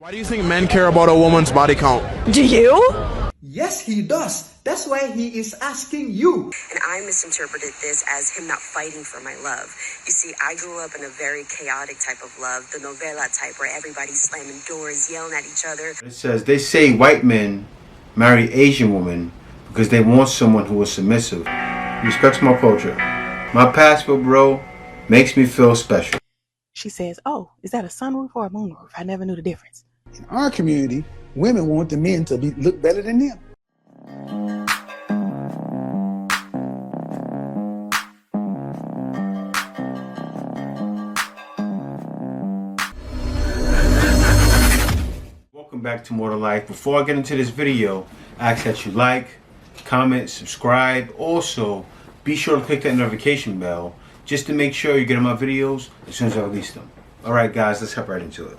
Why do you think men care about a woman's body count? Do you? Yes, he does. That's why he is asking you. And I misinterpreted this as him not fighting for my love. You see, I grew up in a very chaotic type of love, the novela type, where everybody's slamming doors, yelling at each other. It says, they say white men marry Asian women because they want someone who is submissive, respects my culture. My passport, bro, makes me feel special. She says, oh, is that a sunroof or a moonroof? I never knew the difference. In our community, women want the men to look better than them. Welcome back to More to Life. Before I get into this video, I ask that you like, comment, subscribe. Also, be sure to click that notification bell just to make sure you get my videos as soon as I release them. Alright guys, let's hop right into it.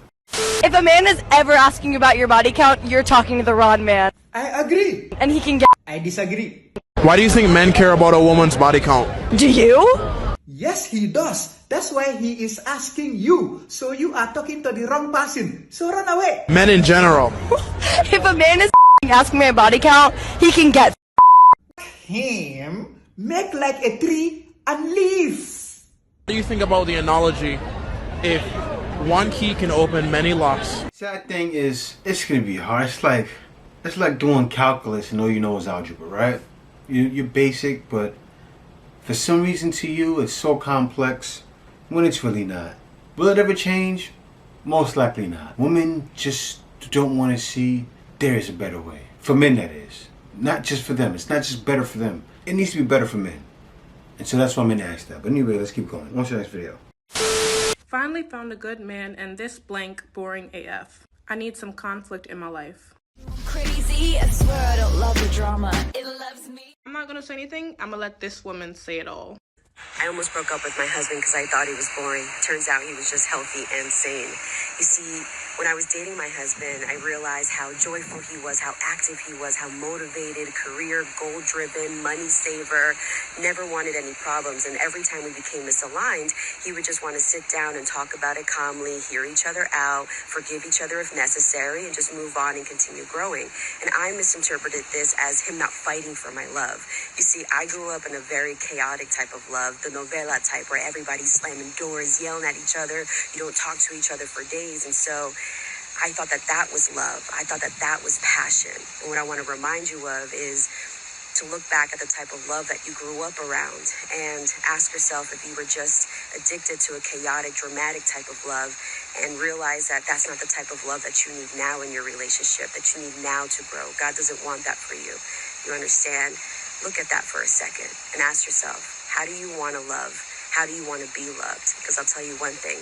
If a man is ever asking you about your body count, you're talking to the wrong man. I agree. And he can get... I disagree. Why do you think men care about a woman's body count? Do you? Yes, he does. That's why he is asking you. So you are talking to the wrong person. So run away. Men in general. If a man is asking my body count, he can get... Him make like a tree and leave. What do you think about the analogy, if one key can open many locks? Sad thing is, it's gonna be hard. It's like doing calculus and all you know is algebra, right? You're basic, but for some reason to you it's so complex when it's really not. Will it ever change? Most likely not. Women just don't want to see there is a better way. For men, that is. Not just for them. It's not just better for them. It needs to be better for men. And so that's why men ask that. But anyway, let's keep going. On to the next video. Finally found a good man and this blank boring AF. I need some conflict in my life. Crazy, I swear I don't love the drama. It loves me. I'm not gonna say anything. I'm gonna let this woman say it all. I almost broke up with my husband because I thought he was boring. Turns out he was just healthy and sane. You see, when I was dating my husband, I realized how joyful he was, how active he was, how motivated, career, goal-driven, money saver, never wanted any problems. And every time we became misaligned, he would just want to sit down and talk about it calmly, hear each other out, forgive each other if necessary, and just move on and continue growing. And I misinterpreted this as him not fighting for my love. You see, I grew up in a very chaotic type of love, the novela type, where everybody's slamming doors, yelling at each other. You don't talk to each other for days. And so I thought that that was love. I thought that that was passion. And what I want to remind you of is to look back at the type of love that you grew up around and ask yourself if you were just addicted to a chaotic, dramatic type of love, and realize that that's not the type of love that you need now in your relationship, that you need now to grow. God doesn't want that for you. You understand? Look at that for a second and ask yourself, how do you want to love? How do you want to be loved? Because I'll tell you one thing,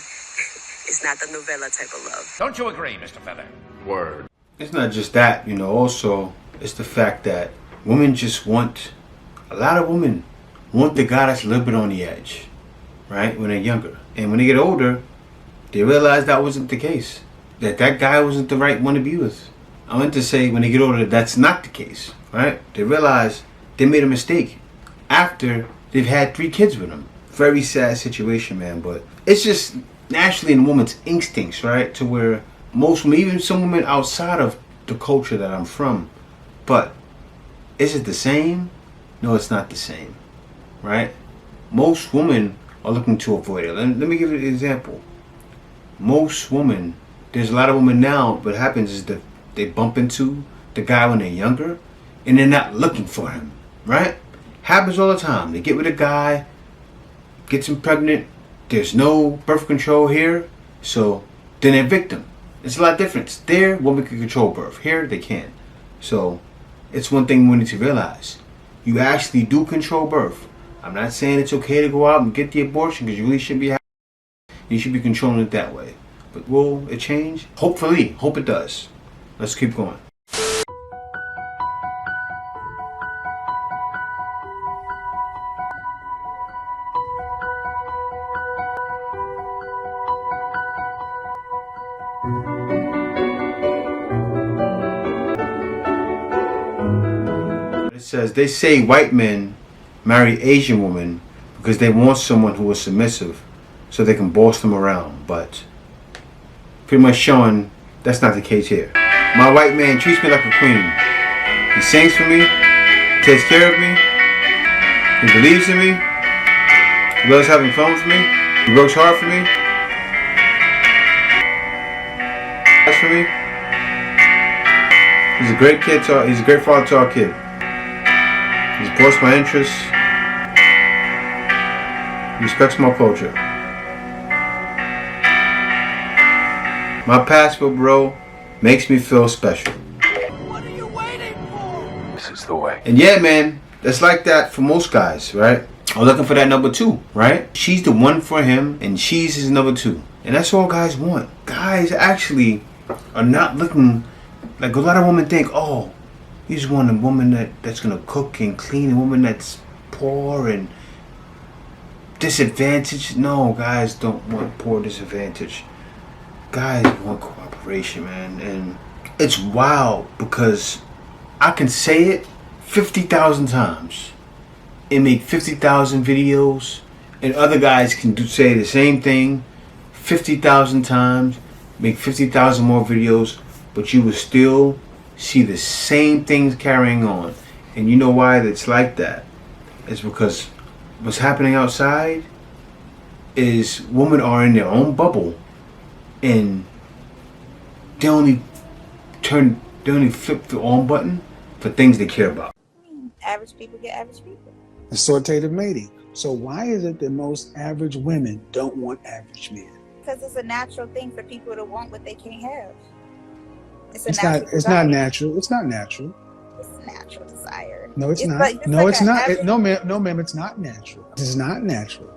it's not the novela type of love. Don't you agree, Mr. Feather? Word. It's not just that, also it's the fact that women just want, a lot of women want the guy that's a little bit on the edge, right? When they're younger. And when they get older, they realize that wasn't the case. That guy wasn't the right one to be with. I meant to say when they get older, that's not the case, right? They realize they made a mistake after they've had 3 kids with him. Very sad situation, man, but it's just naturally in a woman's instincts, right? To where most women, even some women outside of the culture that I'm from, but is it the same? No, it's not the same, right? Most women are looking to avoid it. Let me give you an example. Most women, there's a lot of women now, what happens is that they bump into the guy when they're younger and they're not looking for him, right? Happens all the time. They get with a guy, gets him pregnant, there's no birth control here, so then they're victim. It's a lot different. There, women can control birth. Here, they can't. So, it's one thing we need to realize. You actually do control birth. I'm not saying it's okay to go out and get the abortion because you really shouldn't be having it. You should be controlling it that way. But will it change? Hopefully. Hope it does. Let's keep going. It says, they say white men marry Asian women because they want someone who is submissive so they can boss them around, but pretty much showing That's not the case here. My white man treats me like a queen. He sings for me, takes care of me, he believes in me, he loves having fun with me, he works hard for me, for me. He's a great kid. He's a great father to our kid. He supports my interests. He respects my culture. My passport, bro, makes me feel special. What are you waiting for? This is the way. And yeah, man, that's like that for most guys, right? I'm looking for that number two, right? She's the one for him, and she's his number two. And that's all guys want. Guys actually are not looking like a lot of women think, oh, you just want a woman that's gonna cook and clean, a woman that's poor and disadvantaged. No, guys don't want poor, disadvantaged. Guys want cooperation, man. And it's wild because I can say it 50,000 times and make 50,000 videos, and other guys can say the same thing 50,000 times, make 50,000 more videos, but you will still see the same things carrying on. And you know why it's like that? It's because what's happening outside is women are in their own bubble, and they only flip the on button for things they care about. Average people get average people. Assortative mating. So why is it that most average women don't want average men? Because it's a natural thing for people to want what they can't have. It's not natural. It's not natural. It's a natural desire. No, it's not. Like, No, it's not. No, ma'am, it's not natural. It's not natural.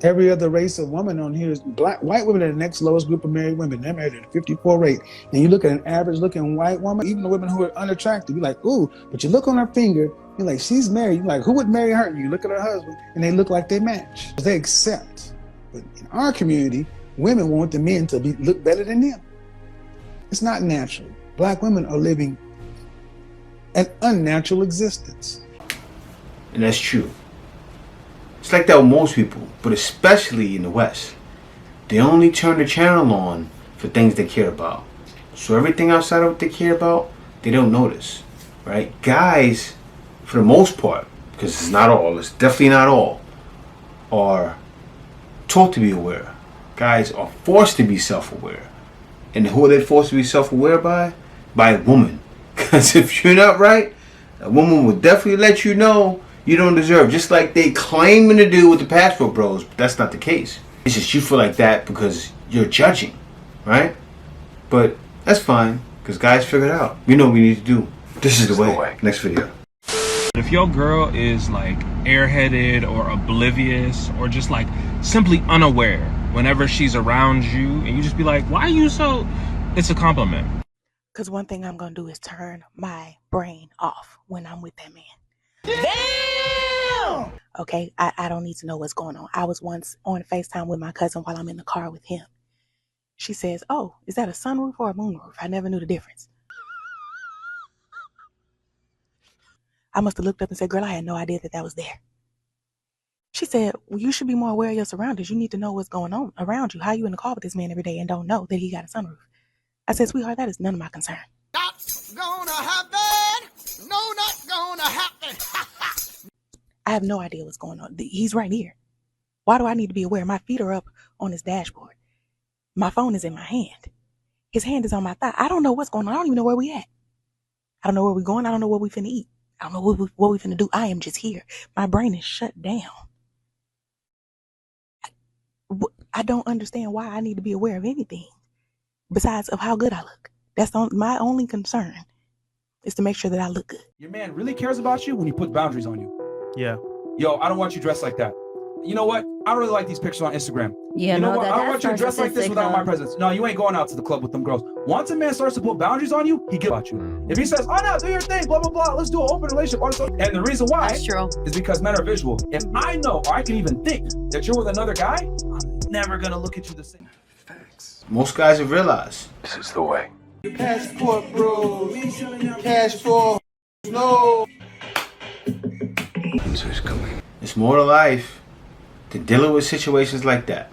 Every other race of woman on here is white women are the next lowest group of married women. They're married at a 54 rate. And you look at an average looking white woman, even the women who are unattractive, you're like, ooh, but you look on her finger, you're like, she's married. You're like, who would marry her? And you look at her husband and they look like they match. They accept. But in our community, women want the men to look better than them. It's not natural. Black women are living an unnatural existence. And that's true. It's like that with most people, but especially in the West. They only turn the channel on for things they care about. So everything outside of what they care about, they don't notice, right? Guys, for the most part, because it's not all, it's definitely not all, are taught to be aware. Guys are forced to be self-aware. And who are they forced to be self-aware by? By a woman. Because if you're not right, a woman will definitely let you know you don't deserve. Just like they claiming to do with the passport bros, but that's not the case. It's just you feel like that because you're judging, right? But that's fine, because guys figure it out. We know what we need to do. This is the way. Next video. If your girl is like airheaded or oblivious or just like simply unaware whenever she's around you, and you just be like, why are you so... It's a compliment. Because one thing I'm going to do is turn my brain off when I'm with that man. Damn! Okay, I don't need to know what's going on. I was once on FaceTime with my cousin while I'm in the car with him. She says, oh, is that a sunroof or a moonroof? I never knew the difference. I must have looked up and said, girl, I had no idea that was there. She said, well, you should be more aware of your surroundings. You need to know what's going on around you. How you in the car with this man every day and don't know that he got a sunroof? I said, sweetheart, that is none of my concern. Not gonna happen. No, not gonna happen. I have no idea what's going on. He's right here. Why do I need to be aware? My feet are up on his dashboard. My phone is in my hand. His hand is on my thigh. I don't know what's going on. I don't even know where we at. I don't know where we're going. I don't know what we finna eat. I don't know what we finna do. I am just here. My brain is shut down. I don't understand why I need to be aware of anything besides of how good I look. That's my only concern is to make sure that I look good. Your man really cares about you when he puts boundaries on you. Yeah. Yo, I don't want you dressed like that. You know what? I don't really like these pictures on Instagram. Yeah, you know no, what? I don't want you to dress like this without my presence. No, you ain't going out to the club with them girls. Once a man starts to put boundaries on you, he gives about you. If he says, oh no, do your thing, blah, blah, blah, let's do an open relationship. And the reason why is because men are visual. If I know, or I can even think that you're with another guy, I'm never going to look at you the same. Facts. Most guys have realized. This is the way. Passport, bro. Passport. No. It's more to life than dealing with situations like that.